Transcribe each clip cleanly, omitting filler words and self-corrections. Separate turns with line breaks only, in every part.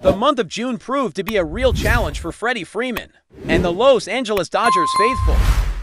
The month of June proved to be a real challenge for Freddie Freeman and the Los Angeles Dodgers faithful,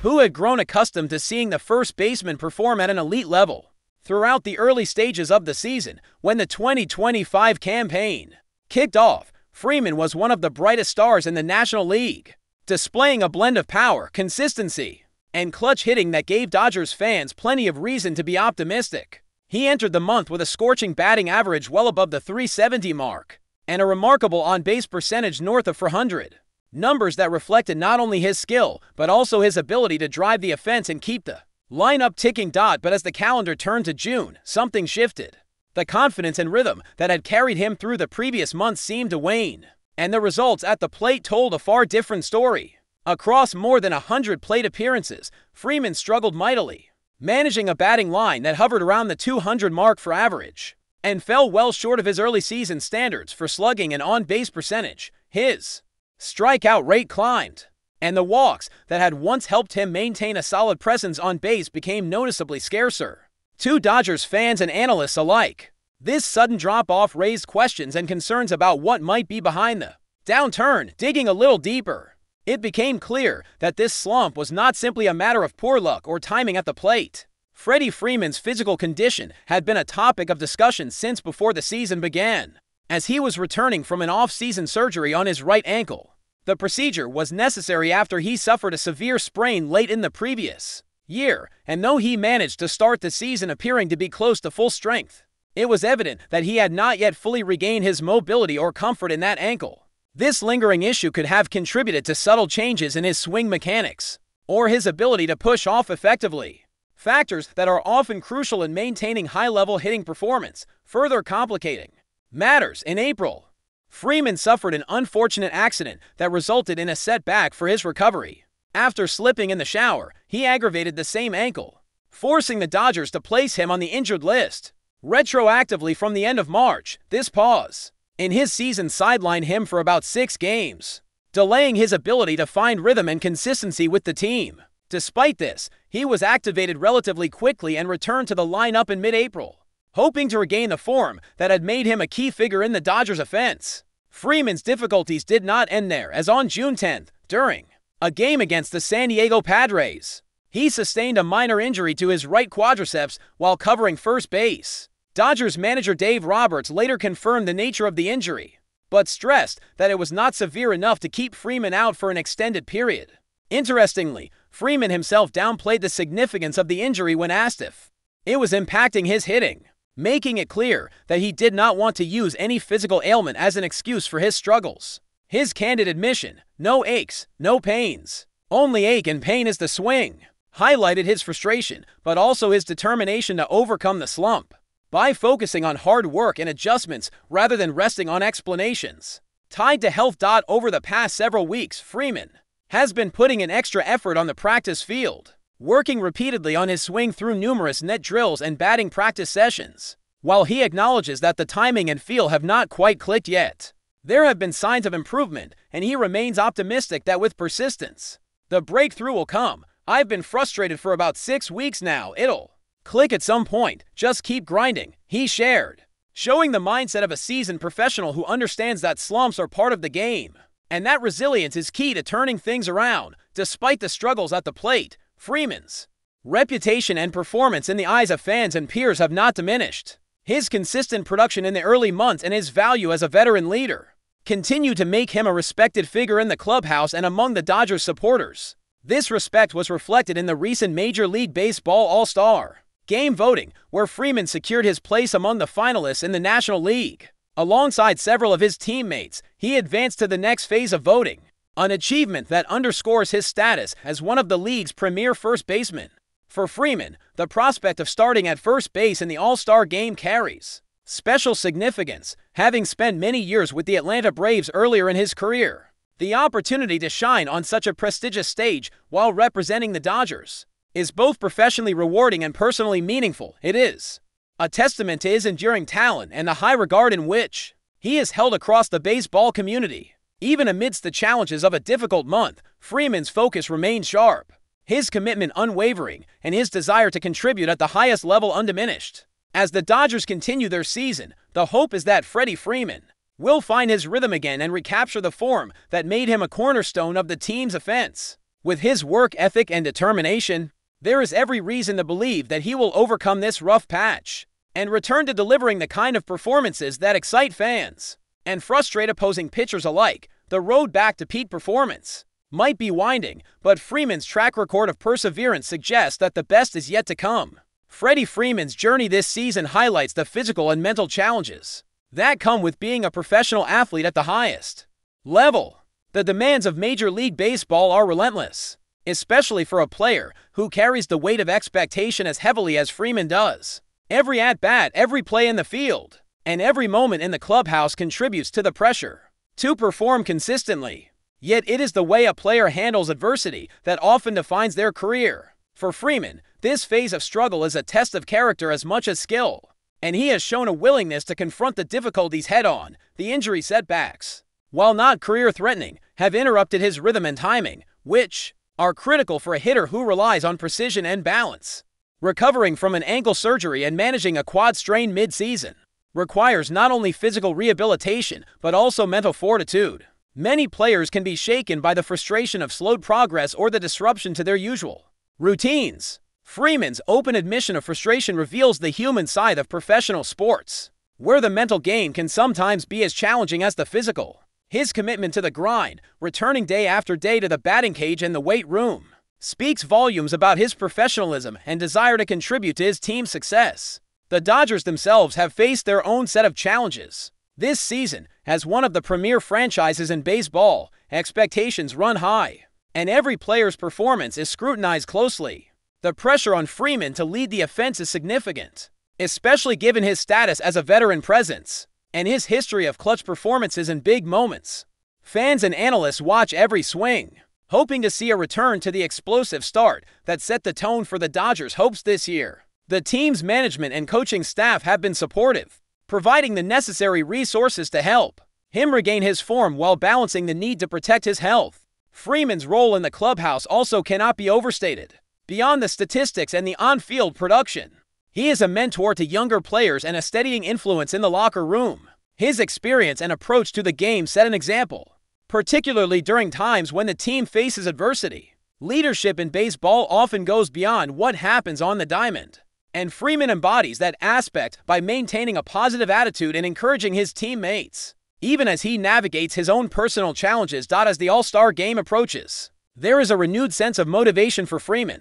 who had grown accustomed to seeing the first baseman perform at an elite level. Throughout the early stages of the season, when the 2025 campaign kicked off, Freeman was one of the brightest stars in the National League, displaying a blend of power, consistency, and clutch hitting that gave Dodgers fans plenty of reason to be optimistic. He entered the month with a scorching batting average well above the .370 mark, and a remarkable on-base percentage north of .400. Numbers that reflected not only his skill, but also his ability to drive the offense and keep the lineup ticking. But as the calendar turned to June, something shifted. The confidence and rhythm that had carried him through the previous months seemed to wane, and the results at the plate told a far different story. Across more than 100 plate appearances, Freeman struggled mightily, managing a batting line that hovered around the .200 mark for average, and fell well short of his early season standards for slugging and on-base percentage. His strikeout rate climbed, and the walks that had once helped him maintain a solid presence on base became noticeably scarcer to Dodgers fans and analysts alike. This sudden drop-off raised questions and concerns about what might be behind the downturn. Digging a little deeper, it became clear that this slump was not simply a matter of poor luck or timing at the plate. Freddie Freeman's physical condition had been a topic of discussion since before the season began, as he was returning from an off-season surgery on his right ankle. The procedure was necessary after he suffered a severe sprain late in the previous year, and though he managed to start the season appearing to be close to full strength, it was evident that he had not yet fully regained his mobility or comfort in that ankle. This lingering issue could have contributed to subtle changes in his swing mechanics, or his ability to push off effectively, factors that are often crucial in maintaining high-level hitting performance. Further complicating matters, in April, Freeman suffered an unfortunate accident that resulted in a setback for his recovery. After slipping in the shower, he aggravated the same ankle, forcing the Dodgers to place him on the injured list retroactively from the end of March. This pause in his season sidelined him for about 6 games, delaying his ability to find rhythm and consistency with the team. Despite this, he was activated relatively quickly and returned to the lineup in mid-April, hoping to regain the form that had made him a key figure in the Dodgers' offense. Freeman's difficulties did not end there, as on June 10th, during a game against the San Diego Padres, he sustained a minor injury to his right quadriceps while covering first base. Dodgers manager Dave Roberts later confirmed the nature of the injury, but stressed that it was not severe enough to keep Freeman out for an extended period. Interestingly, Freeman himself downplayed the significance of the injury when asked if it was impacting his hitting, making it clear that he did not want to use any physical ailment as an excuse for his struggles. His candid admission, "No aches, no pains, only ache and pain is the swing," highlighted his frustration, but also his determination to overcome the slump by focusing on hard work and adjustments rather than resting on explanations tied to health. Over the past several weeks, Freeman has been putting an extra effort on the practice field, working repeatedly on his swing through numerous net drills and batting practice sessions. While he acknowledges that the timing and feel have not quite clicked yet, there have been signs of improvement, and he remains optimistic that with persistence, the breakthrough will come. "I've been frustrated for about 6 weeks now. It'll click at some point. Just keep grinding," he shared, showing the mindset of a seasoned professional who understands that slumps are part of the game, and that resilience is key to turning things around. Despite the struggles at the plate, Freeman's reputation and performance in the eyes of fans and peers have not diminished. His consistent production in the early months and his value as a veteran leader continue to make him a respected figure in the clubhouse and among the Dodgers supporters. This respect was reflected in the recent Major League Baseball All-Star Game voting, where Freeman secured his place among the finalists in the National League. Alongside several of his teammates, he advanced to the next phase of voting, an achievement that underscores his status as one of the league's premier first basemen. For Freeman, the prospect of starting at first base in the All-Star Game carries special significance, having spent many years with the Atlanta Braves earlier in his career. The opportunity to shine on such a prestigious stage while representing the Dodgers is both professionally rewarding and personally meaningful. It is a testament to his enduring talent and the high regard in which he is held across the baseball community. Even amidst the challenges of a difficult month, Freeman's focus remained sharp, his commitment unwavering, and his desire to contribute at the highest level undiminished. As the Dodgers continue their season, the hope is that Freddie Freeman will find his rhythm again and recapture the form that made him a cornerstone of the team's offense. With his work ethic and determination, there is every reason to believe that he will overcome this rough patch and return to delivering the kind of performances that excite fans and frustrate opposing pitchers alike. The road back to peak performance might be winding, but Freeman's track record of perseverance suggests that the best is yet to come. Freddie Freeman's journey this season highlights the physical and mental challenges that come with being a professional athlete at the highest level. The demands of Major League Baseball are relentless, especially for a player who carries the weight of expectation as heavily as Freeman does. Every at-bat, every play in the field, and every moment in the clubhouse contributes to the pressure to perform consistently. Yet it is the way a player handles adversity that often defines their career. For Freeman, this phase of struggle is a test of character as much as skill, and he has shown a willingness to confront the difficulties head-on. The injury setbacks, while not career-threatening, have interrupted his rhythm and timing, which are critical for a hitter who relies on precision and balance. Recovering from an ankle surgery and managing a quad strain mid-season requires not only physical rehabilitation but also mental fortitude. Many players can be shaken by the frustration of slowed progress or the disruption to their usual routines. Freeman's open admission of frustration reveals the human side of professional sports, where the mental game can sometimes be as challenging as the physical. His commitment to the grind, returning day after day to the batting cage and the weight room, speaks volumes about his professionalism and desire to contribute to his team's success. The Dodgers themselves have faced their own set of challenges this season. As one of the premier franchises in baseball, expectations run high, and every player's performance is scrutinized closely. The pressure on Freeman to lead the offense is significant, especially given his status as a veteran presence and his history of clutch performances in big moments. Fans and analysts watch every swing, hoping to see a return to the explosive start that set the tone for the Dodgers' hopes this year. The team's management and coaching staff have been supportive, providing the necessary resources to help him regain his form while balancing the need to protect his health. Freeman's role in the clubhouse also cannot be overstated. Beyond the statistics and the on-field production, he is a mentor to younger players and a steadying influence in the locker room. His experience and approach to the game set an example, particularly during times when the team faces adversity. Leadership in baseball often goes beyond what happens on the diamond, and Freeman embodies that aspect by maintaining a positive attitude and encouraging his teammates, even as he navigates his own personal challenges. As the All-Star game approaches, there is a renewed sense of motivation for Freeman.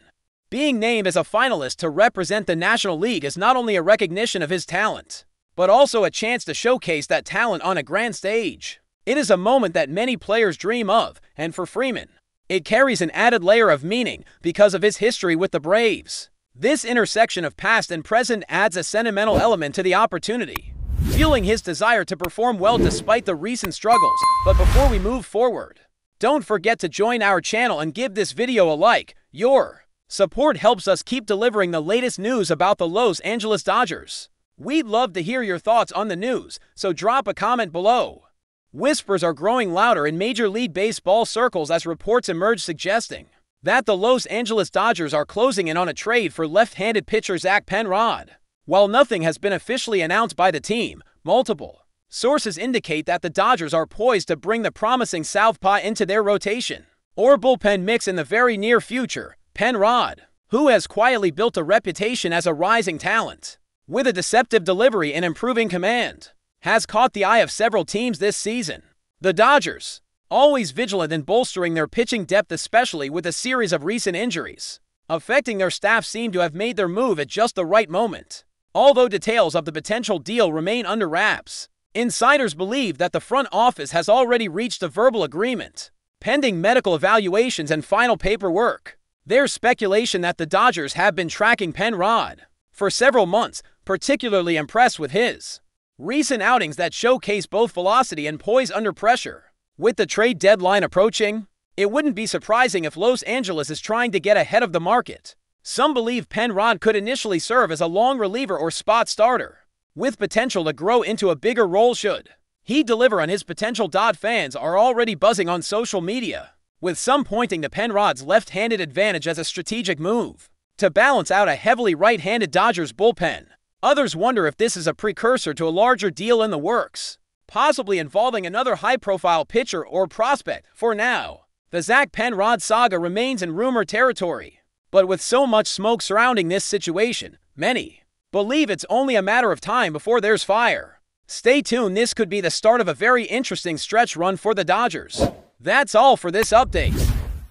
Being named as a finalist to represent the National League is not only a recognition of his talent, but also a chance to showcase that talent on a grand stage. It is a moment that many players dream of, and for Freeman, it carries an added layer of meaning because of his history with the Braves. This intersection of past and present adds a sentimental element to the opportunity, fueling his desire to perform well despite the recent struggles. But before we move forward, don't forget to join our channel and give this video a like. Your support helps us keep delivering the latest news about the Los Angeles Dodgers. We'd love to hear your thoughts on the news, so drop a comment below. Whispers are growing louder in Major League Baseball circles as reports emerge suggesting that the Los Angeles Dodgers are closing in on a trade for left-handed pitcher Zach Penrod. While nothing has been officially announced by the team, multiple sources indicate that the Dodgers are poised to bring the promising southpaw into their rotation or bullpen mix in the very near future. Penrod, who has quietly built a reputation as a rising talent with a deceptive delivery and improving command, has caught the eye of several teams this season. The Dodgers, always vigilant in bolstering their pitching depth, especially with a series of recent injuries affecting their staff, seem to have made their move at just the right moment. Although details of the potential deal remain under wraps, insiders believe that the front office has already reached a verbal agreement, pending medical evaluations and final paperwork. There's speculation that the Dodgers have been tracking Penrod for several months, particularly impressed with his recent outings that showcase both velocity and poise under pressure. With the trade deadline approaching, it wouldn't be surprising if Los Angeles is trying to get ahead of the market. Some believe Penrod could initially serve as a long reliever or spot starter, with potential to grow into a bigger role should he deliver on his potential. Fans are already buzzing on social media, with some pointing to Penrod's left-handed advantage as a strategic move to balance out a heavily right-handed Dodgers bullpen. Others wonder if this is a precursor to a larger deal in the works, possibly involving another high-profile pitcher or prospect. For now, the Zach Penrod saga remains in rumor territory. But with so much smoke surrounding this situation, many believe it's only a matter of time before there's fire. Stay tuned, this could be the start of a very interesting stretch run for the Dodgers. That's all for this update.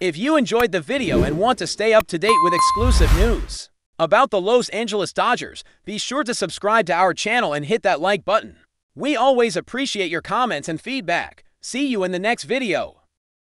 If you enjoyed the video and want to stay up to date with exclusive news about the Los Angeles Dodgers, be sure to subscribe to our channel and hit that like button. We always appreciate your comments and feedback. See you in the next video.